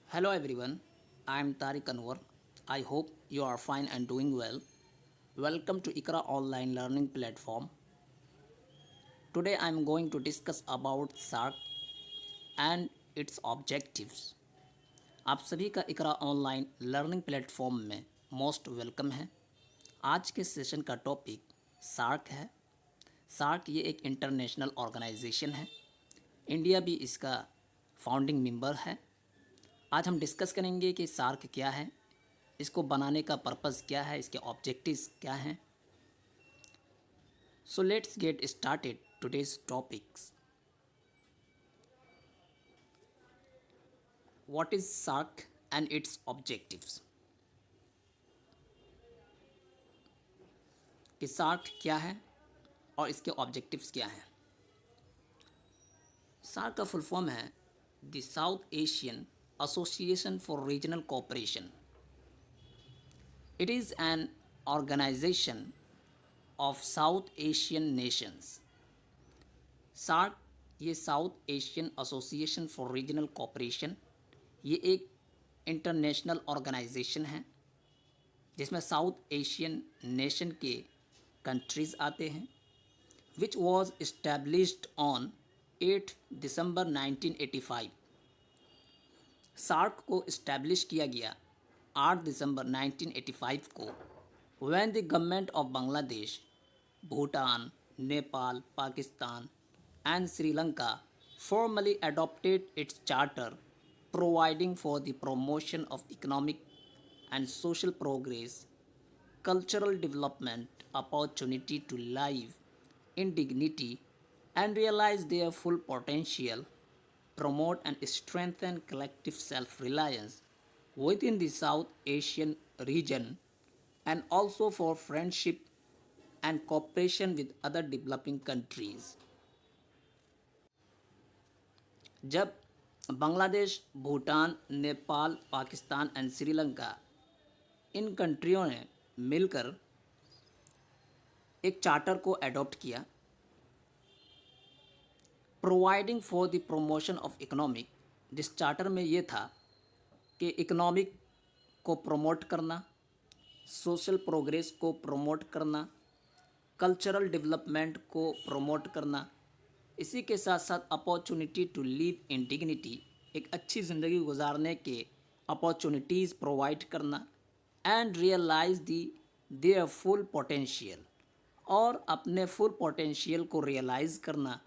Hello everyone, I am Tariq Anwar. I hope you are fine and doing well. Welcome to ICRA online learning platform. Today I am going to discuss about SARC and its objectives. आप सभी का ICRA online learning platform में most welcome है। आज के session का topic SAARC है। SAARC ये एक इंटरनेशनल ऑर्गेनाइजेशन है। इंडिया भी इसका फाउंडिंग मेंबर है। आज हम डिस्कस करेंगे कि सार्क क्या है, इसको बनाने का पर्पज़ क्या है, इसके ऑब्जेक्टिव्स क्या हैं। So let's get started today's topics. What is SAARC and its objectives. कि सार्क क्या है और इसके ऑब्जेक्टिव्स क्या हैं। सार्क का फुल फॉर्म है the South Asian Association for Regional Cooperation. It is an organisation of South Asian nations. SAARC ये South Asian Association for Regional Cooperation ये एक इंटरनेशनल ऑर्गेनाइजेशन है जिसमें साउथ एशियन नेशन के कंट्रीज़ आते हैं, विच वॉज इस्टेब्लिश्ड ऑन 8 दिसंबर 1985। SAARC को इस्टेब्लिश किया गया 8 दिसंबर 1985 को, when the government of Bangladesh, Bhutan, Nepal, Pakistan and Sri Lanka formally adopted its charter providing for the promotion of economic and social progress, cultural development, opportunity to live in dignity and realize their full potential, promote and strengthen collective self-reliance within the South Asian region, and also for friendship and cooperation with other developing countries. जब Bangladesh, Bhutan, Nepal, Pakistan and Sri Lanka इन कंट्रियों ने मिलकर एक charter को adopt किया, providing for the promotion of economic, जिस charter में ये था कि इकोनॉमिक को प्रमोट करना, सोशल प्रोग्रेस को प्रमोट करना, कल्चरल डेवलपमेंट को प्रमोट करना, इसी के साथ साथ opportunity to live in dignity, एक अच्छी ज़िंदगी गुजारने के अपॉर्चुनिटीज़ प्रोवाइड करना, and realise the their full potential, और अपने फुल पोटेंशियल को रियलाइज़ करना,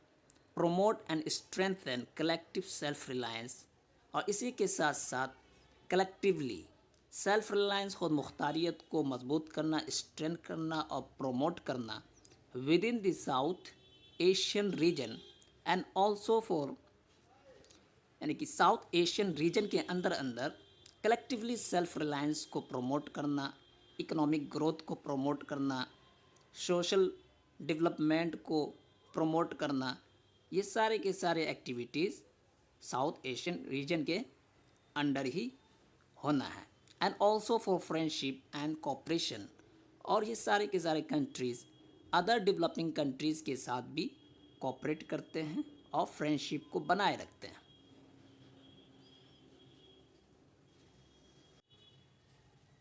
promote and strengthen collective self Reliance, और इसी के साथ साथ कलेक्टिवली सेल्फ रिलायंस, खुद मुख्तारियत को मजबूत करना, स्ट्रेंथ करना और प्रोमोट करना with in the South Asian reason and also for, यानी कि साउथ एशियन रीजन के अंदर कलेक्टिवली सेल्फ रिलायंस को प्रमोट करना, इकोनॉमिक ग्रोथ को प्रमोट करना, सोशल डेवलपमेंट को प्रमोट करना, ये सारे के सारे एक्टिविटीज़ साउथ एशियन रीजन के अंडर ही होना है। And also for friendship and cooperation, और ये सारे के सारे कंट्रीज़ अदर डेवलपिंग कंट्रीज़ के साथ भी कोऑपरेट करते हैं और फ्रेंडशिप को बनाए रखते हैं।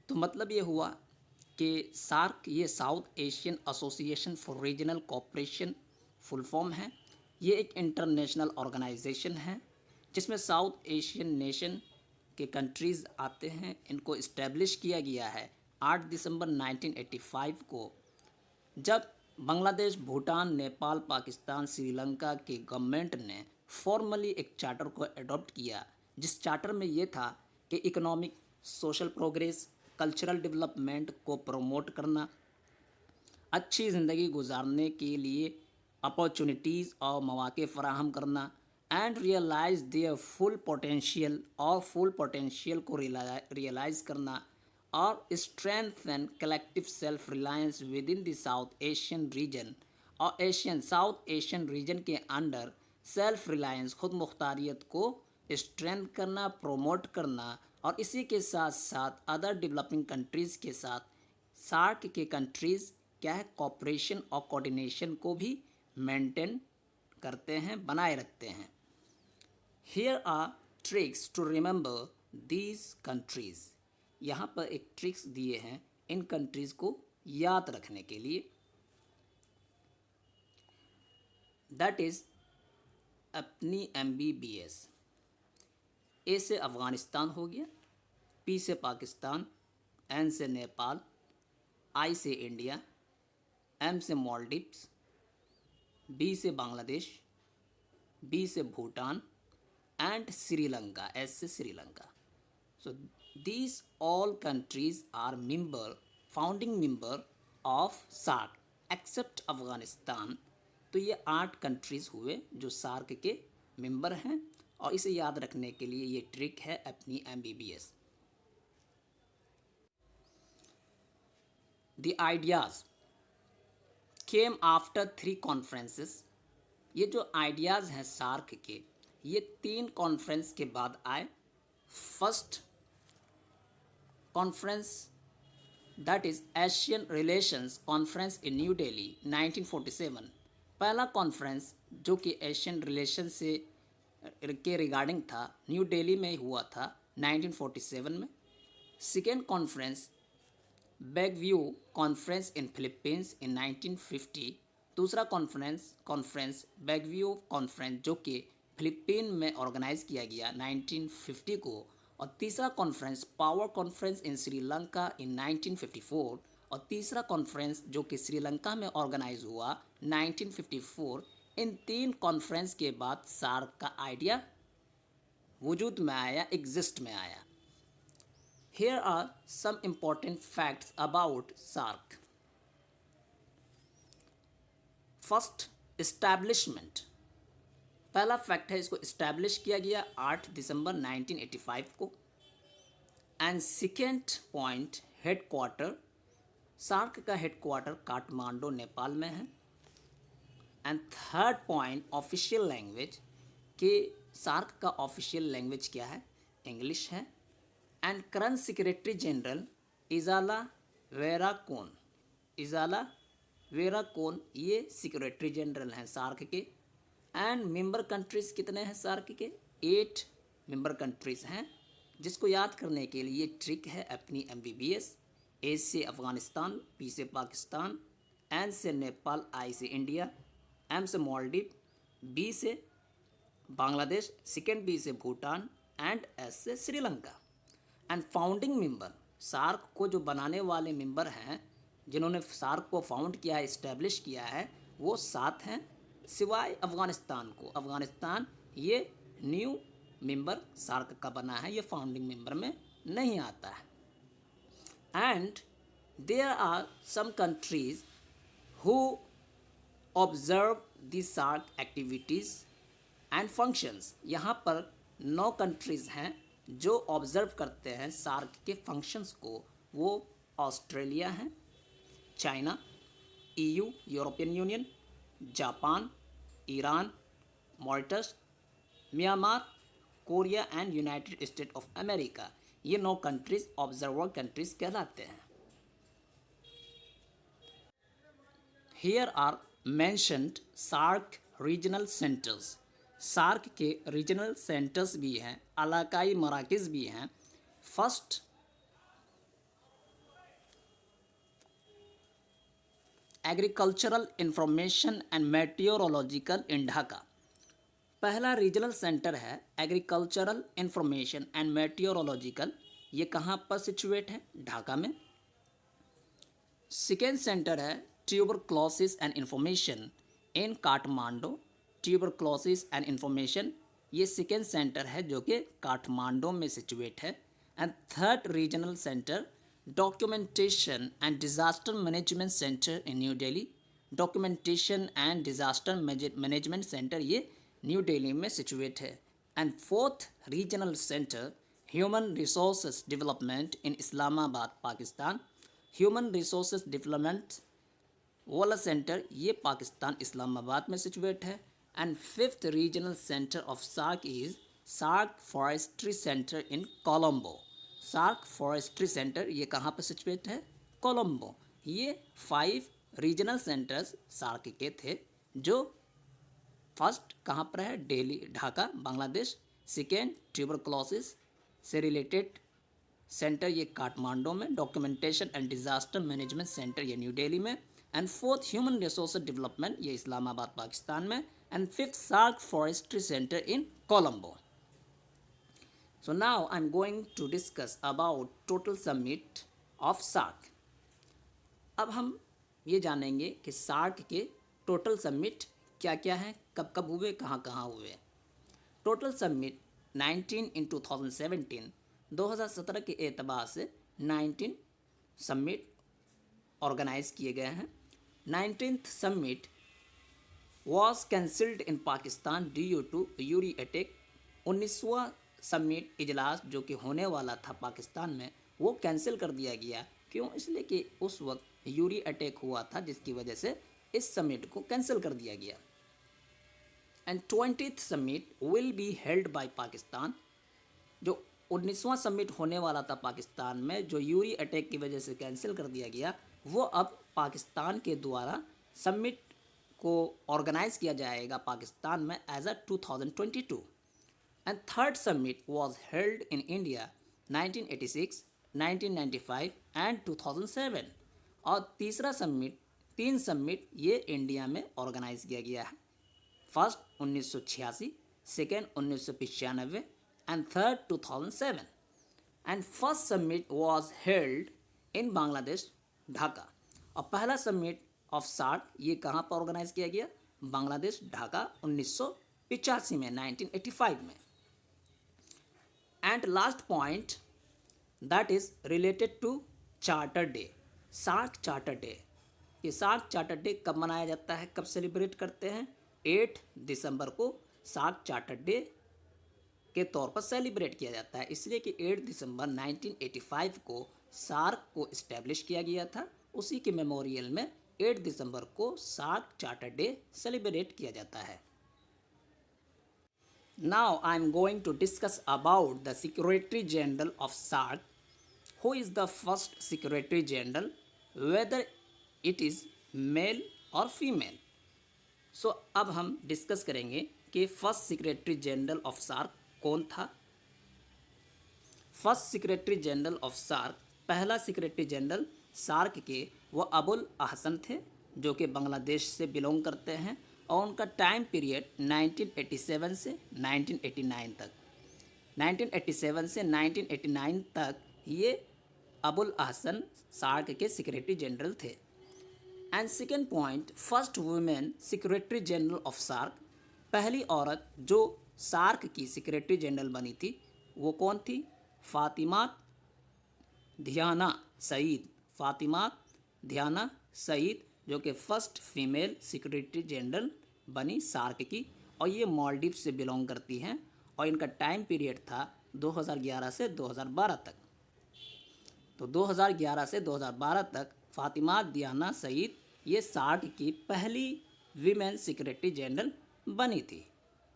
तो मतलब ये हुआ कि सार्क ये South Asian Association for Regional cooperation full form है। ये एक इंटरनेशनल ऑर्गेनाइजेशन है जिसमें साउथ एशियन नेशन के कंट्रीज़ आते हैं। इनको इस्टेब्लिश किया गया है 8 दिसंबर 1985 को, जब बांग्लादेश, भूटान, नेपाल, पाकिस्तान, श्रीलंका के गवर्नमेंट ने फॉर्मली एक चार्टर को अडॉप्ट किया, जिस चार्टर में ये था कि economic, social progress, cultural development को प्रमोट करना, अच्छी ज़िंदगी गुजारने के लिए अपॉर्चुनिटीज़ और मौके फ़राहम करना, and realise their full potential, और फुल पोटेंशियल को रियलाइज़ करना, और strengthen collective self reliance within the South Asian region, और साउथ एशियन रीजन के अंडर सेल्फ रिलायंस, खुद मुख्तारियत को स्ट्रेंथ करना, प्रोमोट करना, और इसी के साथ साथ अदर डेवलपिंग कंट्रीज़ के साथ सार्क के कंट्रीज़ क्या है, कोऑपरेशन और कोऑर्डिनेशन को भी मेंटेन करते हैं, बनाए रखते हैं। Here are tricks to remember these countries, यहाँ पर एक ट्रिक्स दिए हैं इन कंट्रीज को याद रखने के लिए। दैट इज अपनी MBBS। ए से अफ़गानिस्तान हो गया, पी से पाकिस्तान, एन से नेपाल, आई से इंडिया, एम से मालदीव्स, बी से बांग्लादेश, बी से भूटान एंड श्रीलंका, एस से श्रीलंका। सो these all countries are founding member of SAARC except Afghanistan. तो ये 8 कंट्रीज़ हुए जो सार्क के मेंबर हैं, और इसे याद रखने के लिए ये ट्रिक है अपनी MBBS। The ideas came after 3 conferences। ये जो आइडियाज़ हैं सार्क के, ये 3 कॉन्फ्रेंस के बाद आए। First conference that is Asian relations conference in New Delhi 1947। पहला कॉन्फ्रेंस जो कि एशियन रिलेशन से के रिगार्डिंग था, न्यू दिल्ली में हुआ था 1947 में। Second conference Baguio conference in Philippines in 1950। दूसरा कॉन्फ्रेंस बैगव्यू कॉन्फ्रेंस जो कि फिलीपीन में ऑर्गेनाइज किया गया 1950 को। और तीसरा conference power conference in Sri Lanka in 1954। और तीसरा कॉन्फ्रेंस जो कि श्रीलंका में ऑर्गेनाइज हुआ 1954। इन 3 कॉन्फ्रेंस के बाद सार्क का आइडिया वजूद में आया, एग्जिस्ट में आया। Here are some important facts about SAARC. First, establishment। पहला फैक्ट है, इसको इस्टेब्लिश किया गया 8 दिसंबर 1985 को। And second point, headquarter, SAARC का हेडक्वार्टर काठमांडू नेपाल में है। And third point, official language, कि सार्क का ऑफिशियल लैंग्वेज क्या है, इंग्लिश है। And current secretary general Esala Weerakoon, Esala Weerakoon ये सेक्रेटरी जनरल हैं सार्क के। एंड मेंबर कंट्रीज़ कितने हैं सार्क के, 8 मेंबर कंट्रीज़ हैं, जिसको याद करने के लिए ट्रिक है अपनी MBBS। ए से अफ़गानिस्तान, पी से पाकिस्तान, एन से नेपाल, आई से इंडिया, एम से मालदीव, बी से बांग्लादेश, सेकेंड बी से भूटान एंड एस से Sri Lanka. And founding member, SAARC को जो बनाने वाले मेंबर हैं, जिन्होंने सार्क को फाउंड किया है, इस्टेब्लिश किया है, वो 7 हैं, सिवाय अफ़गानिस्तान को। अफ़गानिस्तान ये न्यू मेंबर सार्क का बना है, ये फाउंडिंग मेंबर में नहीं आता है। And there are some countries who observe the SAARC activities and functions. यहाँ पर 9 कंट्रीज़ हैं जो ऑब्जर्व करते हैं सार्क के फंक्शंस को। वो ऑस्ट्रेलिया हैं, China, EU European Union, Japan, Iran, Mauritius, Myanmar, Korea and United State of America. ये 9 कंट्रीज ऑब्जर्वर कंट्रीज कहलाते हैं। Here are mentioned SAARC regional centres. SAARC के रीजनल सेंटर्स भी हैं, इलाकाई मराकज़ भी हैं। First, agricultural information and meteorological in Dhaka. पहला रीजनल सेंटर है एग्रीकल्चरल इंफॉर्मेशन एंड मेटियोरोलॉजिकल, ये कहाँ पर सिचुएट है, ढाका में। सेकेंड सेंटर है tuberculosis and information in Kathmandu. Tuberculosis and information ये सेकेंड सेंटर है जो कि काठमांडू में सिचुएट है। And third regional centre documentation and disaster management centre in New Delhi. Documentation and disaster management centre ये न्यू दिल्ली में सिचुएट है। And fourth regional centre human resources development in Islamabad Pakistan. Human resources development वाला centre ये पाकिस्तान इस्लामाबाद में situate है। And fifth regional centre of SAARC is SAARC forestry centre in Colombo. SAARC forestry centre ये कहाँ पर सिचुएट है, कोलंबो। ये 5 रीजनल सेंटर्स सार्क के थे, जो फर्स्ट कहाँ पर है, दिल्ली ढाका बांग्लादेश, सेकेंड ट्यूबरक्लोसिस से रिलेटेड सेंटर ये काठमांडू में, documentation and disaster management centre ये न्यू दिल्ली में, and fourth human resource development ये इस्लामाबाद पाकिस्तान में, and fifth SAARC forestry centre in Colombo. So now I'm going to discuss about total summit of SAARC. अब हम ये जानेंगे कि SAARC के टोटल समिट क्या क्या हैं, कब कब हुए, कहाँ कहाँ हुए. टोटल समिट 19 इन 2017, 2017 के एतबार से 19 समिट ऑर्गेनाइज किए गए हैं. 19th summit was cancelled in Pakistan due to Uri attack. 19वां समिट इजलास जो कि होने वाला था पाकिस्तान में, वो कैंसिल कर दिया गया. क्यों? इसलिए कि उस वक्त यूरी अटैक हुआ था, जिसकी वजह से इस समिट को कैंसिल कर दिया गया. And 20th summit will be held by Pakistan. जो 19वां समिट होने वाला था पाकिस्तान में, जो यूरी अटैक की वजह से कैंसिल कर दिया गया, वो अब पाकिस्तान के द्वारा समिट को ऑर्गेनाइज किया जाएगा पाकिस्तान में as a 2022. And third summit was held in India 1986, 1995 and 2007. और तीसरा समिट, 3 समिट ये इंडिया में ऑर्गेनाइज किया गया है. First 1986, second 1995 and third 2007. And first summit was held in Bangladesh, Dhaka. और पहला समिट ऑफ सार्क ये कहाँ पर ऑर्गेनाइज किया गया? बांग्लादेश, ढाका 1985 में, 1985 में. And last point that is related to Charter Day, SAARC charter day. ये सार्क चार्टर डे कब मनाया जाता है, कब सेलिब्रेट करते हैं? 8 दिसंबर को सार्क चार्टर डे के तौर पर सेलिब्रेट किया जाता है. इसलिए कि 8 दिसंबर 1985 को सार्क को इस्टेब्लिश किया गया था. उसी के मेमोरियल में 8 दिसंबर को सार्क चार्टर डे सेलिब्रेट किया जाता है. Now I am going to discuss about the Secretary General of SAARC. Who is the first Secretary General, whether it is male or female. So अब हम डिस्कस करेंगे कि first secretary general of SAARC कौन था. First secretary general of SAARC, पहला secretary general SAARC के वो अबुल अहसन थे, जो कि बांग्लादेश से बिलोंग करते हैं. और उनका टाइम पीरियड 1987 से 1989 तक, 1987 से 1989 तक ये अबुल अहसन सार्क के सेक्रेटरी जनरल थे. And second point, first women secretary general of SAARC, पहली औरत जो सार्क की सेक्रेटरी जनरल बनी थी वो कौन थी? फातिमा धियाना सईद. फातिमा धियाना सईद जो कि फर्स्ट फीमेल सेक्रेटरी जनरल बनी सार्क की, और ये मालदीव से बिलोंग करती हैं. और इनका टाइम पीरियड था 2011 से 2012 तक. तो 2011 से 2012 तक फातिमा दियाना सईद ये सार्क की पहली वीमेन सेक्रेटरी जनरल बनी थी.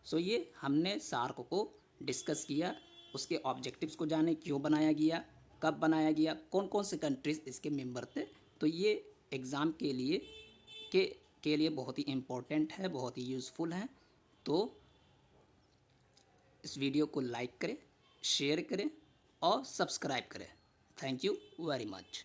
सो ये हमने सार्क को डिस्कस किया, उसके ऑब्जेक्टिव्स को जाने, क्यों बनाया गया, कब बनाया गया, कौन कौन से कंट्रीज़ इसके मेंबर थे. तो ये एग्ज़ाम के लिए बहुत ही इम्पोर्टेंट है, बहुत ही यूज़फुल है. तो इस वीडियो को लाइक करें, शेयर करें और सब्सक्राइब करें. Thank you very much.